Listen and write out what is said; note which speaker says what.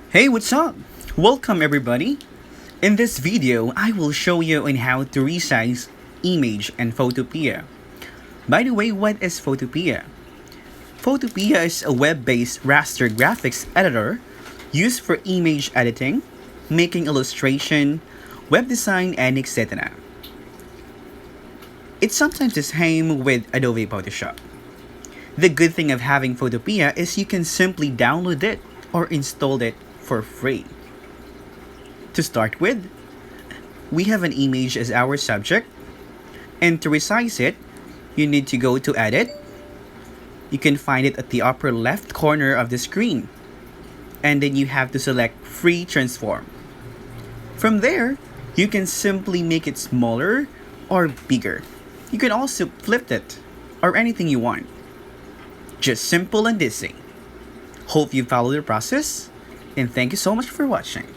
Speaker 1: Hey, what's up? Welcome everybody. In this video, I will show you on how to resize image and Photopea. By the way, what is Photopea? Photopea is a web-based raster graphics editor used for image editing, making illustration, web design, and etc. It's sometimes the same with Adobe Photoshop. The good thing of having Photopea is you can simply download it or install it for free. To start with, we have an image as our subject, and to resize it, you need to go to Edit. You can find it at the upper left corner of the screen, and then you have to select Free Transform. From there, you can simply make it smaller or bigger. You can also flip it, or anything you want. Just simple and easy. Hope you follow the process, and thank you so much for watching.